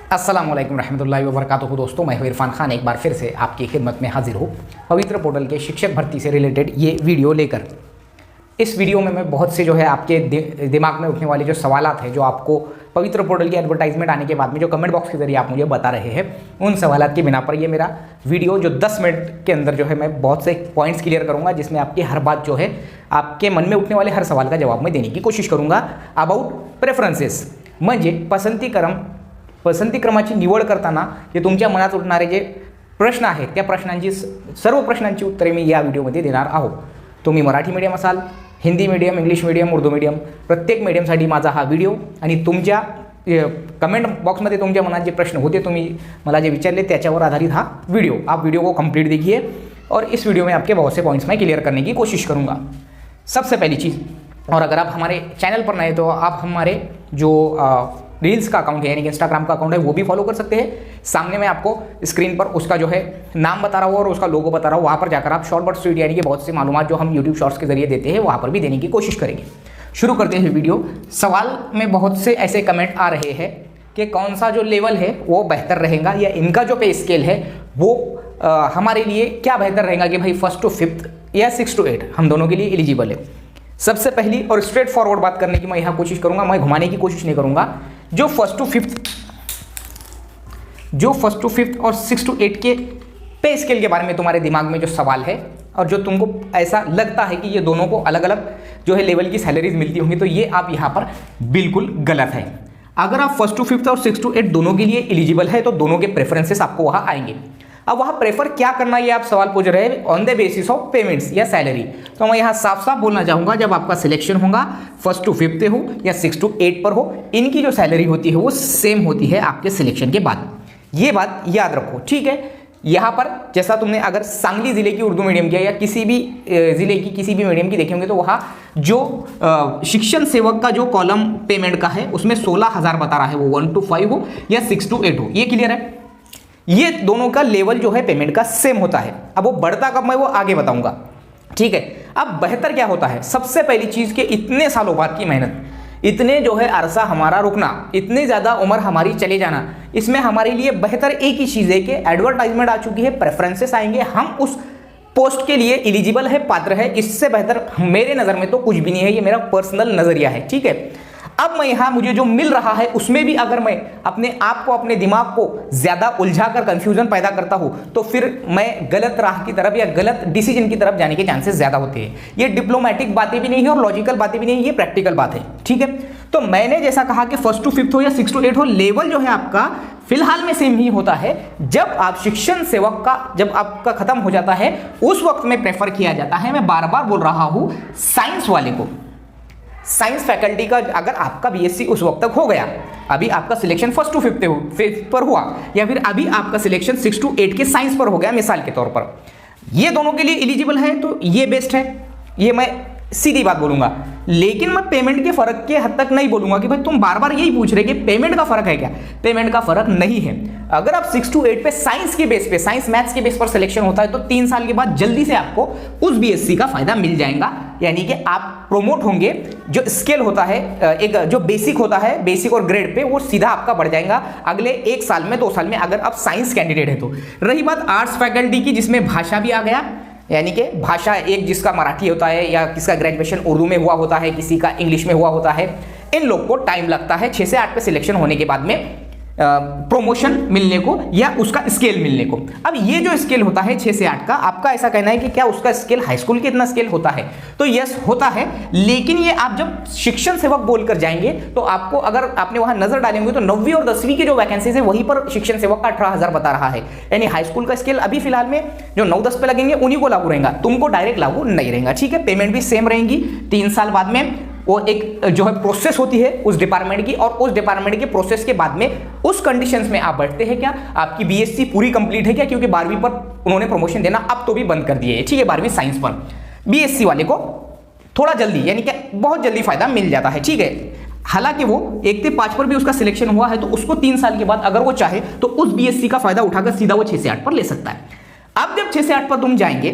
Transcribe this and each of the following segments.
अस्सलाम वालेकुम रहमतुल्लाहि व बरकातुहू। दोस्तों, मैं हूं इरफान खान, एक बार फिर से आपकी खिदमत में हाजिर हूँ पवित्र पोर्टल के शिक्षक भर्ती से रिलेटेड ये वीडियो लेकर। इस वीडियो में मैं बहुत से जो है आपके दिमाग में उठने वाले जो सवालात हैं, जो आपको पवित्र पोर्टल की एडवर्टाइजमेंट आने के बाद में जो कमेंट बॉक्स के जरिए आप मुझे बता रहे हैं, उन सवालात के बिना पर ये मेरा वीडियो जो 10 मिनट के अंदर जो है मैं बहुत से पॉइंट्स क्लियर करूँगा, जिसमें आपकी हर बात जो है आपके मन में उठने वाले हर सवाल का जवाब मैं देने की कोशिश करूँगा। अबाउट प्रेफरन्सेस म्हणजे पसंती क्रमाची निवड करताना जे तुमच्या मनात उठणारे जे प्रश्न आहेत, त्या प्रश्नांची सर्व प्रश्नांची उत्तरे मी या व्हिडिओमध्ये देणार आहोत। तुम्ही मराठी मीडियम असाल, Hindi medium, English medium, Urdu medium, प्रत्येक मीडियमसाठी माझा हा व्हिडिओ आणि तुमच्या कमेंट बॉक्समध्ये तुमच्या मनात जे प्रश्न होते तुम्ही मला जे विचारले त्याच्यावर आधारित हा वीडियो, आप वीडियो को कंप्लीट देखिए और इस वीडियो में आपके बहुत से पॉइंट्स मैं क्लियर करने की कोशिश करूँगा। सबसे पहली चीज़, और अगर आप हमारे चैनल पर नए तो आप हमारे जो रील्स का अकाउंट है यानी कि इंस्टाग्राम का अकाउंट है वो भी फॉलो कर सकते हैं। सामने मैं आपको स्क्रीन पर उसका जो है नाम बता रहा हूँ और उसका लोगो बता रहा हूँ, वहाँ पर जाकर आप शॉर्ट बट स्वीट यानी कि बहुत से मालूमात जो हम यूट्यूब शॉर्ट्स के जरिए देते हैं वहाँ पर भी देने की कोशिश करेंगे। शुरू करते हैं वीडियो। सवाल में बहुत से ऐसे कमेंट आ रहे हैं कि कौन सा जो लेवल है वो बेहतर रहेगा, या इनका जो पे स्केल है वो हमारे लिए क्या बेहतर रहेगा कि भाई 1 to 5 या 6 to 8 हम दोनों के लिए एलिजिबल है। सबसे पहली और स्ट्रेट फॉरवर्ड बात करने की मैं यहाँ कोशिश करूँगा, मैं घुमाने की कोशिश नहीं करूँगा। जो 1 to 5 और 6 to 8 के पे स्केल के बारे में तुम्हारे दिमाग में जो सवाल है और जो तुमको ऐसा लगता है कि ये दोनों को अलग अलग जो है लेवल की सैलरीज मिलती होंगी, तो ये आप यहाँ पर बिल्कुल गलत है। अगर आप 1 to 5 और 6 to 8 दोनों के लिए एलिजिबल है तो दोनों के प्रेफरेंसेस आपको वहाँ आएंगे। अब वहाँ प्रेफर क्या करना है, ये आप सवाल पूछ रहे हैं on the basis of payments या सैलरी, तो मैं यहाँ साफ साफ बोलना चाहूँगा, जब आपका सिलेक्शन होगा 1 to 5 हो या 6 to 8 पर हो, इनकी जो सैलरी होती है वो सेम होती है आपके सिलेक्शन के बाद। ये बात याद रखो, ठीक है। यहाँ पर जैसा तुमने अगर सांगली जिले की उर्दू मीडियम की या किसी भी जिले की किसी भी मीडियम की देखे होंगे तो वहाँ जो शिक्षण सेवक का जो कॉलम पेमेंट का है उसमें 16,000 बता रहा है, वो 1 to 5 हो या 6 to 8 हो। ये क्लियर है। ये दोनों का लेवल जो है पेमेंट का सेम होता है। अब वो बढ़ता कब मैं वो आगे बताऊंगा, ठीक है। अब बेहतर क्या होता है, सबसे पहली चीज के इतने सालों बाद की मेहनत, इतने जो है अरसा हमारा रुकना, इतनी ज्यादा उम्र हमारी चले जाना, इसमें हमारे लिए बेहतर एक ही चीज है कि एडवर्टाइजमेंट आ चुकी है, प्रेफरेंसेस आएंगे, हम उस पोस्ट के लिए एलिजिबल है, पात्र है। इससे बेहतर मेरे नजर में तो कुछ भी नहीं है, ये मेरा पर्सनल नजरिया है, ठीक है। अब मैं यहाँ मुझे जो मिल रहा है उसमें भी अगर मैं अपने आप को, अपने दिमाग को ज्यादा उलझा कर कंफ्यूजन पैदा करता हूँ तो फिर मैं गलत राह की तरफ या गलत डिसीजन की तरफ जाने के चांसेस ज्यादा होते हैं। ये डिप्लोमेटिक बातें भी नहीं है और लॉजिकल बातें भी नहीं है, ये प्रैक्टिकल बात है, ठीक है। तो मैंने जैसा कहा कि 1 to 5 हो या 6 to 8 हो, लेवल जो है आपका फिलहाल में सेम ही होता है। जब आप शिक्षण सेवक का जब आपका खत्म हो जाता है उस वक्त में प्रेफर किया जाता है, मैं बार बार बोल रहा हूं, साइंस वाले को, साइंस फैकल्टी का अगर आपका बीएससी उस वक्त तक हो गया, अभी आपका सिलेक्शन 1 to 5 पर हुआ या फिर अभी आपका सिलेक्शन 6 to 8 के साइंस पर हो गया मिसाल के तौर पर, ये दोनों के लिए एलिजिबल है तो ये बेस्ट है, ये मैं सीधी बात बोलूंगा। लेकिन मैं पेमेंट के फर्क के हद तक नहीं बोलूंगा कि भाई तुम बार बार यही पूछ रहे कि पेमेंट का फर्क है क्या, पेमेंट का फर्क नहीं है। अगर आप 6 to 8 पे साइंस के बेस पे, साइंस मैथ्स के बेस पर सिलेक्शन होता है तो 3 साल के बाद जल्दी से आपको उस बीएससी का फायदा मिल जाएगा, यानी कि आप प्रोमोट होंगे। जो स्केल होता है, एक जो बेसिक होता है, बेसिक और ग्रेड पे, वो सीधा आपका बढ़ जाएगा अगले 1 साल में 2 साल में, अगर आप साइंस कैंडिडेट है तो। रही बात आर्ट्स फैकल्टी की, जिसमें भाषा भी आ गया, यानी कि भाषा एक जिसका मराठी होता है या किसका ग्रेजुएशन उर्दू में हुआ होता है, किसी का इंग्लिश में हुआ होता है, इन लोग को टाइम लगता है 6 से 8 पे सिलेक्शन होने के बाद में प्रमोशन मिलने को या उसका स्केल मिलने को। अब ये जो स्केल होता है 6 से 8 का, आपका ऐसा कहना है कि क्या उसका स्केल हाई स्कूल के इतना स्केल होता है, तो यस होता है। लेकिन ये आप जब शिक्षण सेवक बोलकर जाएंगे तो आपको, अगर आपने वहां नजर डालेंगे तो 9वीं और 10वीं की जो वैकेंसीज है वहीं पर शिक्षण सेवक का 18,000 बता रहा है, यानी हाई स्कूल का स्केल अभी फिलहाल में जो 9-10 पे लगेंगे उन्हीं को लागू रहेगा, तुमको डायरेक्ट लागू नहीं रहेगा, ठीक है। पेमेंट भी सेम रहेंगी। 3 साल बाद में वो एक जो है प्रोसेस होती है उस डिपार्टमेंट की, और उस डिपार्टमेंट के प्रोसेस के बाद में उस कंडीशंस में आप बैठते हैं क्या, आपकी बीएससी पूरी कंप्लीट है क्या, क्योंकि 12वीं पर उन्होंने प्रमोशन देना अब तो भी बंद कर दिए है, ठीक है। 12वीं साइंस पर बीएससी वाले को थोड़ा जल्दी, यानी कि बहुत जल्दी फायदा मिल जाता है, ठीक है। हालांकि वो 1 से 5 पर भी उसका सिलेक्शन हुआ है तो उसको 3 साल के बाद अगर वो चाहे तो उस बीएससी का फायदा उठाकर सीधा वो 6 से 8 पर ले सकता है। अब जब 6 से 8 पर तुम जाएंगे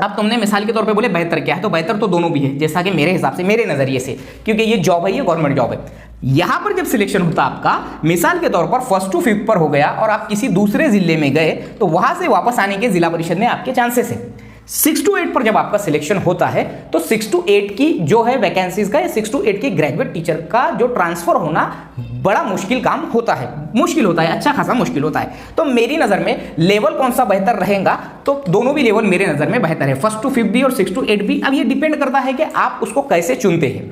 अब तुमने मिसाल के तौर पे बोले बेहतर क्या है, तो बेहतर तो दोनों भी है, जैसा कि मेरे हिसाब से, मेरे नजरिए से, क्योंकि ये जॉब है, ये गवर्नमेंट जॉब है। यहां पर जब सिलेक्शन होता आपका, मिसाल के तौर पर 1st to 5th पर हो गया और आप किसी दूसरे जिले में गए, तो वहां से वापस आने के जिला परिषद में आपके चांसेस है। 6 to 8 पर जब आपका सिलेक्शन होता है तो 6 to 8 की जो है वैकेंसीज का, या 6 to 8 के ग्रेजुएट टीचर का जो ट्रांसफर होना बड़ा मुश्किल काम होता है, मुश्किल होता है, अच्छा खासा मुश्किल होता है। तो मेरी नज़र में लेवल कौन सा बेहतर रहेगा, तो दोनों भी लेवल मेरे नज़र में बेहतर है, 1st to 5th भी और 6 to 8 भी। अब ये डिपेंड करता है कि आप उसको कैसे चुनते हैं।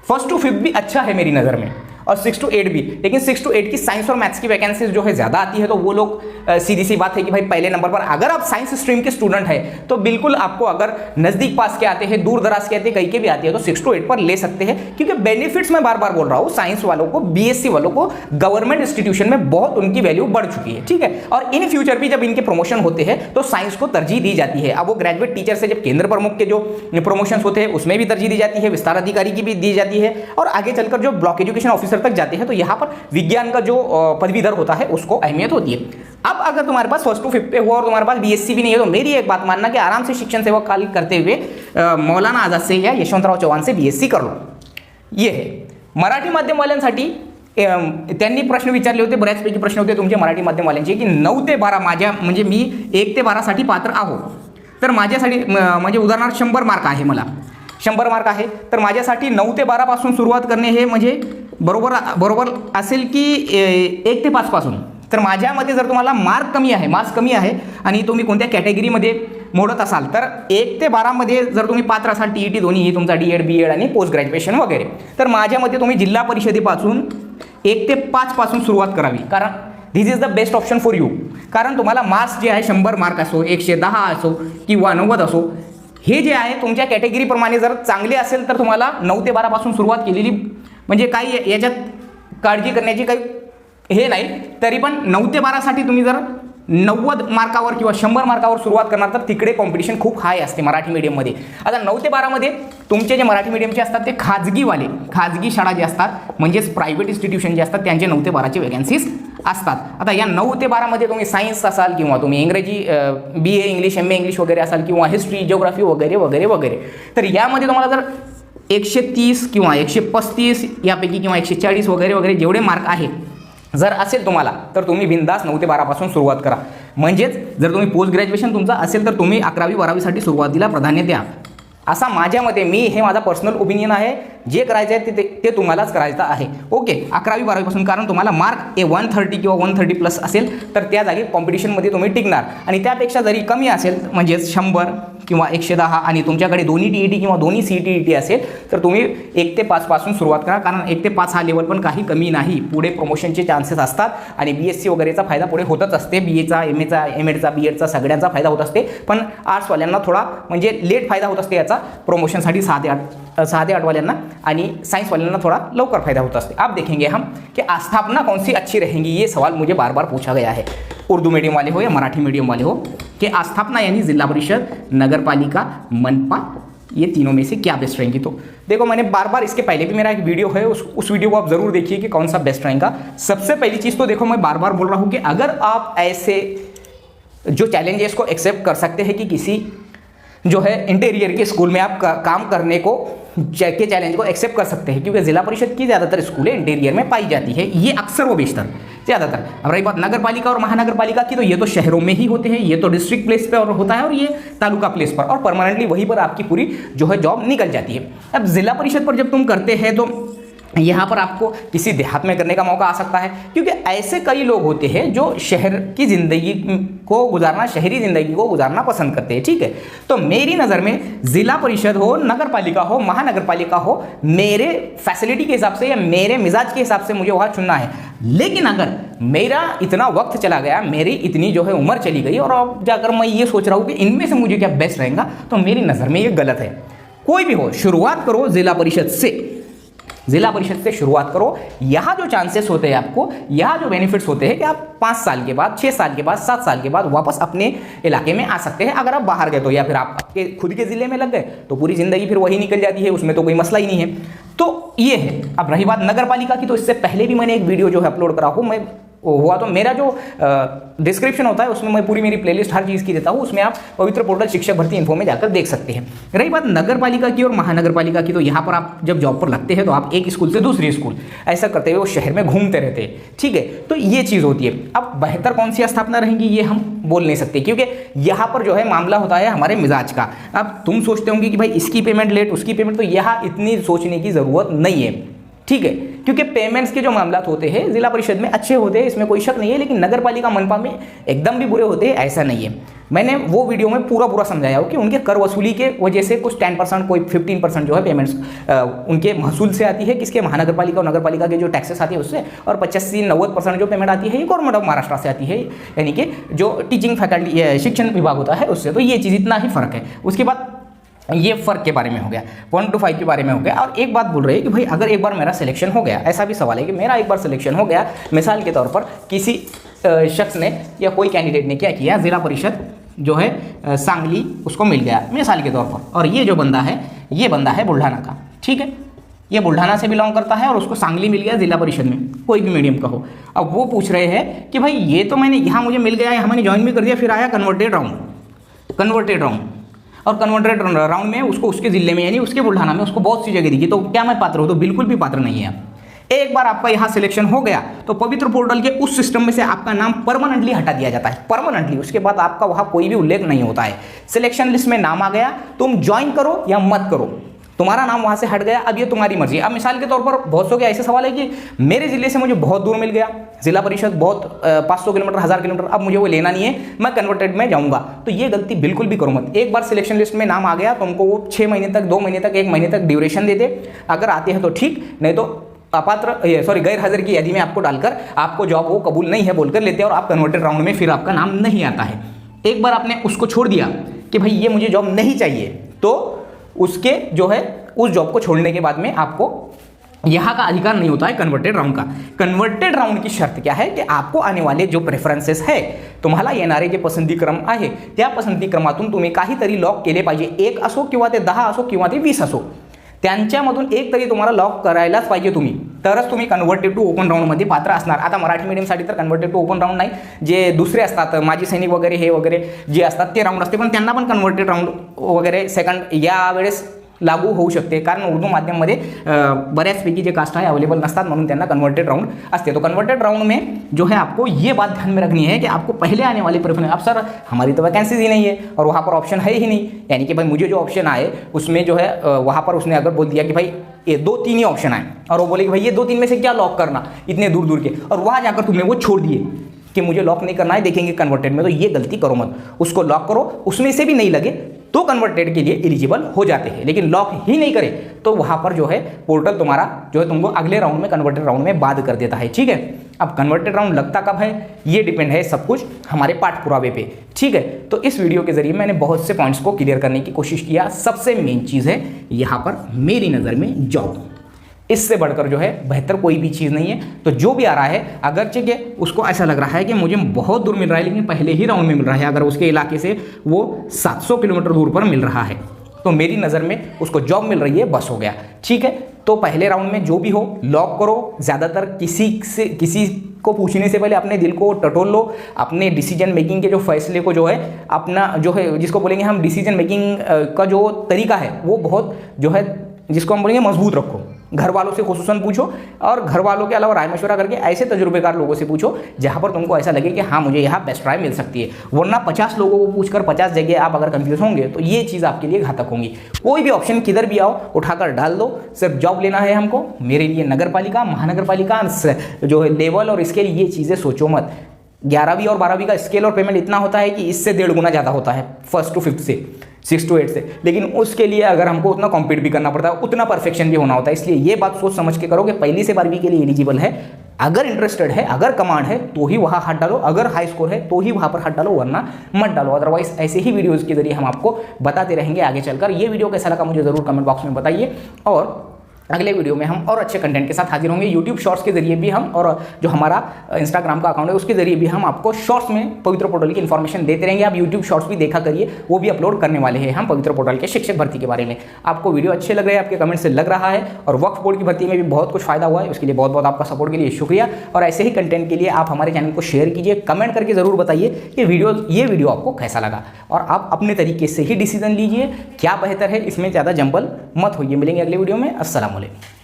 1st to 5th भी अच्छा है मेरी नज़र में, और 6 to 8 भी, लेकिन 6 to 8 की साइंस और मैथ्स की वैकेंसीज जो है ज़्यादा आती है, तो वो लोग सीधी सी बात है कि भाई पहले नंबर पर अगर आप साइंस स्ट्रीम के स्टूडेंट हैं तो बिल्कुल आपको, अगर नज़दीक पास के आते हैं, दूर दराज के आते हैं, कहीं के भी आते हैं, तो 6 to 8 पर ले सकते हैं, क्योंकि बेनिफिट्स मैं बार बार बोल रहा हूँ, साइंस वालों को, बीएससी वालों को गवर्नमेंट इंस्टीट्यूशन में बहुत उनकी वैल्यू बढ़ चुकी है, ठीक है। और इन फ्यूचर भी जब इनके प्रमोशन होते हैं तो साइंस को तरजीह दी जाती है। अब वो ग्रेजुएट टीचर से जब केंद्र प्रमुख के जो प्रमोशन होते हैं उसमें भी तरजीह दी जाती है, विस्तार अधिकारी की भी दी जाती है, और आगे चलकर जो ब्लॉक एजुकेशन ऑफिसर तक जाते हैं, तो यहाँ पर विज्ञान का जो पदवीधर होता है उसको अहमियत होती है। अब अगर तुम्हारे पास 1st to 5th पे हुआ और तुम्हारे पास बीएससी भी नहीं है, तो मेरी एक बात मानना कि आराम से शिक्षण सेवा काल करते हुए मौलाना आझाद से या यशवंतराव चव्हाण से बीएससी कर लो। ये है मराठी माध्यमवाल्यांसाठी। त्यांनी प्रश्न विचारले होते, बऱ्याचपैकी प्रश्न होते तुमचे मराठी माध्यमवाल्यांचे, की 9 ते 12 माझ्या, म्हणजे मी 1 ते 12 साठी पात्र आहो, तर माझ्यासाठी म्हणजे उदाहरणार्थ 100 मार्क आहे, मला 100 मार्क आहे, तर माझ्यासाठी 9 ते 12 पासून सुरुवात करणे हे म्हणजे बरोबर असेल की 1 ते 5 पासून। तर माझ्या मते जर तुम्हाला मार्क्स कमी आहे आणि तुम्ही कोणत्या कॅटेगरीमध्ये मोडत असाल, तर 1 ते 12 मध्ये जर तुम्ही पात्र असाल, टीईटी दोन्ही तुमचा डीएड बीएड आणि पोस्ट ग्रॅज्युएशन वगैरे, तर माझ्या मते तुम्ही जिल्हा परिषदेपासून 1 ते 5 पासून सुरुवात करावी, कारण this is the best option for you. कारण तुम्हाला मार्क्स जे आहे 100 मार्क असो, 110 असो किंवा 90 असो, हे जे आहे तुमच्या कॅटेगरीप्रमाणे जर चांगले असेल तर तुम्हाला 9 ते 12 पासून सुरुवात केलेली, म्हणजे काही याच्यात काळजी करण्याची काही हे नाही, तरी पण 9 ते 12 साठी तुम्ही जर 90 मार्कावर किंवा 100 मार्कावर सुरुवात करणार, तर तिकडे कॉम्पिटिशन खूप हाय असते मराठी मीडियममध्ये। आता 9 ते 12 मध्ये तुमचे जे मराठी मीडियमचे असतात ते खाजगी शाळा जे असतात, म्हणजेच प्रायव्हेट इन्स्टिट्यूशन जे असतात, त्यांचे 9 ते 12ची वॅकन्सीज असतात। आता या 9 ते 12 मध्ये तुम्ही सायन्स असाल किंवा तुम्ही इंग्रजी BA इंग्लिश MA इंग्लिश वगैरे असाल किंवा हिस्ट्री जिओग्राफी वगैरे वगैरे वगैरे, तर यामध्ये तुम्हाला जर 130 किंवा 135 यापैकी किंवा 140 वगैरे वगैरे जेवढे मार्क आहे जर असेल तुम्हाला, तर तुम्ही बिंदास 9 ते 12 पासून सुरुवात करा। म्हणजेच जर तुम्ही पोस्ट ग्रॅज्युएशन तुमचा असेल तर तुम्ही 11वी 12वी साठी सुरुवातीला प्राधान्य द्या, असा माझ्या मते, हे माझा पर्सनल ओपिनियन आहे। जे करायचं आहे ते तुम्हालाच करायचं आहे, ओके। 11वी 12वी पासून, कारण तुम्हाला मार्क 130 किंवा 130 प्लस असेल तर त्या जागी कॉम्पिटिशनमध्ये तुम्ही टिकणार, आणि त्यापेक्षा जरी कमी असेल, म्हणजेच 100 किंवा 110 आणि तुमच्याकडे दोन्ही टीईटी किंवा दोन्ही सीईटी असेल, तर तुम्ही 1 ते 5 पासून सुरुवात करा, कारण 1 ते 5 हा लेवल पण काही कमी नाही। पुढे प्रमोशनचे चान्सेस असतात आणि बीएससी वगैरेचा फायदा पुढे होतच असते, बीएचा एमएचा एमएडचा बीएडचा सगळ्यांचा फायदा होत असते, पण आर्ट्सवाल्यांना थोडा म्हणजे लेट फायदा होत असते याचा प्रमोशनसाठी 6 ते 8 वाल्यांना, आणि साइंस वाल्यांना थोड़ा लवकर फायदा होता है। अब देखेंगे हम कि आस्थापना कौन सी अच्छी रहेंगी। ये सवाल मुझे बार बार पूछा गया है, उर्दू मीडियम वाले हो या मराठी मीडियम वाले हो, कि आस्थापना यानी जिला परिषद, नगर पालिका, मनपा, ये तीनों में से क्या बेस्ट रहेंगी। तो देखो, मैंने बार बार इसके पहले भी मेरा एक वीडियो है, उस वीडियो को आप जरूर देखिए कि कौन सा बेस्ट रहेगा। सबसे पहली चीज़ तो देखो, मैं बार बार बोल रहा हूँ कि अगर आप ऐसे जो चैलेंजेस को एक्सेप्ट कर सकते हैं कि किसी जो है इंटीरियर के स्कूल में आप काम करने को के चैलेंज को एक्सेप्ट कर सकते हैं, क्योंकि जिला परिषद की ज़्यादातर स्कूलें इंटीरियर में पाई जाती है, ये अक्सर वो बेशतर ज़्यादातर। अब रही बात नगर पालिका और महानगर पालिका की, तो ये तो शहरों में ही होते हैं, ये तो डिस्ट्रिक्ट प्लेस पे और होता है, और ये तालुका प्लेस पर, और परमानेंटली वहीं पर आपकी पूरी जो है जॉब निकल जाती है। अब जिला परिषद पर जब तुम करते हैं तो यहाँ पर आपको किसी देहात में करने का मौका आ सकता है, क्योंकि ऐसे कई लोग होते हैं जो शहर की ज़िंदगी को गुजारना, शहरी ज़िंदगी को गुजारना पसंद करते हैं, ठीक है। तो मेरी नज़र में जिला परिषद हो, नगर पालिका हो, महानगर पालिका हो, मेरे फैसिलिटी के हिसाब से या मेरे मिजाज के हिसाब से मुझे वहाँ चुनना है। लेकिन अगर मेरा इतना वक्त चला गया, मेरी इतनी जो है उम्र चली गई, और अब जाकर मैं ये सोच रहा हूँ कि इनमें से मुझे क्या बेस्ट रहेगा, तो मेरी नज़र में ये गलत है। कोई भी हो, शुरुआत करो जिला परिषद से, जिला परिषद से शुरुआत करो। यहाँ जो चांसेस होते हैं आपको, यहाँ जो बेनिफिट्स होते हैं कि आप 5 साल के बाद, 6 साल के बाद, 7 साल के बाद वापस अपने इलाके में आ सकते हैं। अगर आप बाहर गए तो, या फिर आप आपके खुद के ज़िले में लग गए तो पूरी ज़िंदगी फिर वही निकल जाती है, उसमें तो कोई मसला ही नहीं है। तो ये है। अब रही बात नगर पालिका की, तो इससे पहले भी मैंने एक वीडियो जो है अपलोड करा हूँ, मैं हुआ तो मेरा जो डिस्क्रिप्शन होता है उसमें मैं पूरी मेरी प्लेलिस्ट हर चीज़ की देता हूँ, उसमें आप पवित्र पोर्टल शिक्षक भर्ती इन्फो में जाकर देख सकते हैं। रही बात नगर पालिका की और महानगर पालिका की, तो यहाँ पर आप जब जॉब पर लगते हैं तो आप एक स्कूल से दूसरी स्कूल ऐसा करते हुए वो शहर में घूमते रहते हैं, ठीक है। तो ये चीज़ होती है। अब बेहतर कौन सी स्थापना रहेंगी ये हम बोल नहीं सकते, क्योंकि यहाँ पर जो है मामला होता है हमारे मिजाज का। अब तुम सोचते होंगे कि भाई इसकी पेमेंट लेट, उसकी पेमेंट, तो यहाँ इतनी सोचने की ज़रूरत नहीं है, ठीक है। क्योंकि पेमेंट्स के जो मामला होते हैं जिला परिषद में अच्छे होते हैं, इसमें कोई शक नहीं है, लेकिन नगर पालिका मनपा में एकदम भी बुरे होते हैं ऐसा नहीं है। मैंने वो वीडियो में पूरा समझाया हो कि उनके कर वसूली के वजह से कुछ 10%, कोई 15% जो है पेमेंट्स उनके महसूल से आती है, किसके, महानगर पालिका और नगर पालिका के जो टैक्सेस आती है उससे, और 85-90% जो पेमेंट आती है ये गवर्नमेंट ऑफ महाराष्ट्र से आती है, यानी कि जो टीचिंग फैकल्टी शिक्षण विभाग होता है उससे। तो ये चीज़ इतना ही फर्क है। उसके बाद ये फ़र्क के बारे में हो गया, 1 to 5 के बारे में हो गया। और एक बात बोल रहे हैं कि भाई अगर एक बार मेरा सिलेक्शन हो गया, ऐसा भी सवाल है कि मेरा एक बार सिलेक्शन हो गया, मिसाल के तौर पर किसी शख्स ने या कोई कैंडिडेट ने क्या किया, जिला परिषद जो है सांगली उसको मिल गया मिसाल के तौर पर, और ये जो बंदा है ये बंदा है बुल्ढाना का, ठीक है, ये बुल्ढाना से बिलोंग करता है और उसको सांगली मिल गया जिला परिषद में, कोई भी मीडियम का हो। अब वो पूछ रहे हैं कि भाई ये तो मैंने यहाँ मुझे मिल गया, यहाँ मैंने ज्वाइन भी कर दिया, फिर आया कन्वर्टेड राउंड और कन्वर्टेड राउंड में उसको उसके ज़िले में यानी उसके बुल्ढाना में उसको बहुत सी जगह दिखी, तो क्या मैं पात्र हूँ? तो बिल्कुल भी पात्र नहीं है। एक बार आपका यहाँ सिलेक्शन हो गया तो पवित्र पोर्टल के उस सिस्टम में से आपका नाम परमानेंटली हटा दिया जाता है, परमानेंटली। उसके बाद आपका वहाँ कोई भी उल्लेख नहीं होता है। सिलेक्शन लिस्ट में नाम आ गया, तुम ज्वाइन करो या मत करो, तुम्हारा नाम वहाँ से हट गया, अब ये तुम्हारी मर्जी। अब मिसाल के तौर पर बहुत सौ के ऐसे सवाल है कि मेरे ज़िले से मुझे बहुत दूर मिल गया जिला परिषद, बहुत 500 किलोमीटर, 1000 किलोमीटर, अब मुझे वो लेना नहीं है, मैं कन्वर्टेड में जाऊँगा। तो ये गलती बिल्कुल भी करो मत। एक बार सिलेक्शन लिस्ट में नाम आ गया, तुमको वो 6 महीने तक, 2 महीने तक, 1 महीने तक ड्यूरेशन दे दे। अगर आते हैं तो ठीक, नहीं तो गैर हाजिर की यादी में आपको डालकर आपको जॉब वो कबूल नहीं है बोलकर लेते हैं और आप कन्वर्टेड राउंड में फिर आपका नाम नहीं आता है। एक बार आपने उसको छोड़ दिया कि भाई ये मुझे जॉब नहीं चाहिए, तो उसके जो है उस जॉब को छोड़ने के बाद में आपको यहाँ का अधिकार नहीं होता है कन्वर्टेड राउंड का। कन्वर्टेड राउंड की शर्त क्या है कि आपको आने वाले जो प्रेफरन्सेस है, तुम्हाला येणारे जे पसंती क्रम आहे त्या पसंती क्रमातून तुम्ही काहीतरी लॉक केले पाहिजे। 1 असो किंवा ते 10 असो किंवा ते 20 असो, त्यांच्यामधून एक तरी तुम्हाला लॉक करायलाच पाहिजे तुम्ही, तरच तुम्ही कन्वर्टेड टू ओपन राऊंडमध्ये पात्र असणार। आता मराठी मीडियमसाठी तर कन्वर्टेड टू ओपन राऊंड नाही, जे दुसरे असतात माजी सैनिक वगैरे हे वगैरे जे असतात ते राऊंड असते, पण त्यांना पण कन्वर्टेड राऊंड वगैरे सेकंड यावेळेस लागू होऊ शकते, कारण उर्दू माध्यममध्ये बऱ्याचपैकी जे कास्ट आहे अवेलेबल नसतात, म्हणून त्यांना कन्वर्टेड राउंड असते। तो कन्वर्टेड राउंड में जो है आपको ये बात ध्यान में रखनी है कि आपको पहले आने वाले प्रेफरेंस, अब सर हमारी तो वैकेंसीज ही नहीं है और वहाँ पर ऑप्शन है ही नहीं, यानी कि भाई मुझे जो ऑप्शन आए उसमें जो है वहाँ पर उसने अगर बोल दिया कि भाई ये 2-3 ही ऑप्शन आए और वो बोले कि भाई ये 2-3 में से क्या लॉक करना इतने दूर दूर के, और वहाँ जाकर तुमने वो छोड़ दिए कि मुझे लॉक नहीं करना है, देखेंगे कन्वर्टेड में, तो ये गलती करो मत। उसको लॉक करो, उसमें से भी नहीं लगे तो कन्वर्टेड के लिए एलिजिबल हो जाते हैं, लेकिन लॉक ही नहीं करे तो वहाँ पर जो है पोर्टल तुम्हारा जो है तुमको अगले राउंड में कन्वर्टेड राउंड में बाद कर देता है, ठीक है। अब कन्वर्टेड राउंड लगता कब है ये डिपेंड है सब कुछ हमारे पाठ पुरावे पे, ठीक है। तो इस वीडियो के जरिए मैंने बहुत से पॉइंट्स को क्लियर करने की कोशिश किया। सबसे मेन चीज़ है यहाँ पर मेरी नज़र में जॉब, इससे बढ़कर जो है बेहतर कोई भी चीज़ नहीं है। तो जो भी आ रहा है, अगर चलिए उसको ऐसा लग रहा है कि मुझे बहुत दूर मिल रहा है लेकिन पहले ही राउंड में मिल रहा है, अगर उसके इलाके से वो 700 किलोमीटर दूर पर मिल रहा है, तो मेरी नज़र में उसको जॉब मिल रही है, बस हो गया, ठीक है। तो पहले राउंड में जो भी हो लॉक करो। ज़्यादातर किसी को पूछने से पहले अपने दिल को टटोल लो, अपने डिसीजन मेकिंग के जो फैसले को जो है अपना जो है जिसको बोलेंगे हम डिसीजन मेकिंग का जो तरीका है वो बहुत जो है जिसको हम बोलेंगे मजबूत रखो। घर वालों से खुसूसन पूछो और घर वालों के अलावा राय मशवरा करके ऐसे तजुर्बेकार लोगों से पूछो जहाँ पर तुमको ऐसा लगे कि हाँ मुझे यहाँ बेस्ट राय मिल सकती है, वरना 50 लोगों को पूछकर 50 जगह आप अगर कंफ्यूज होंगे तो ये चीज़ आपके लिए घातक होंगी। कोई भी ऑप्शन किधर भी आओ उठाकर डाल दो, सिर्फ जॉब लेना है हमको। मेरे लिए नगर पालिका, महानगर पालिका जो है लेवल और इसके लिए ये चीज़ें सोचो मत। 11वीं और 12वीं का स्केल और पेमेंट इतना होता है कि इससे 1.5 गुना ज़्यादा होता है 1st to 5th से, 6 to 8 से, लेकिन उसके लिए अगर हमको उतना कॉम्पीट भी करना पड़ता है, उतना परफेक्शन भी होना होता है। इसलिए ये बात सोच समझ के करो कि 1ली से 12वीं के लिए एलिजिबल है, अगर इंटरेस्टेड है, अगर कमांड है तो ही वहाँ हाथ डालो, अगर हाई स्कोर है तो ही वहाँ पर हाथ डालो, वरना मत डालो। अदरवाइज ऐसे ही वीडियोज़ के जरिए हम आपको बताते रहेंगे आगे चलकर। ये वीडियो कैसा लगा मुझे ज़रूर कमेंट बॉक्स में बताइए, और अगले वीडियो में हम और अच्छे कंटेंट के साथ हाजिर होंगे। यूट्यूब शॉर्ट्स के जरिए भी हम, और जो हमारा इंस्टाग्राम का अकाउंट है उसके जरिए भी हम आपको शॉर्ट्स में पवित्र पोर्टल की इन्फॉर्मेशन देते रहेंगे। आप यूट्यूब शॉर्ट्स भी देखा करिए, वो भी अपलोड करने वाले हैं हम पवित्र पोर्टल के शिक्षक भर्ती के बारे में। आपको वीडियो अच्छे लग रहे हैं, आपके कमेंट से लग रहा है, और वक्फ बोर्ड की भर्ती में भी बहुत कुछ फायदा हुआ है, उसके लिए बहुत बहुत आपका सपोर्ट के लिए शुक्रिया। और ऐसे ही कंटेंट के लिए आप हमारे चैनल को शेयर कीजिए, कमेंट करके जरूर बताइए कि ये वीडियो आपको कैसा लगा, और आप अपने तरीके से ही डिसीजन लीजिए क्या बेहतर है, इसमें ज़्यादा जंबल मत होइए। मिलेंगे अगले वीडियो में। अस्सलाम वालेकुम।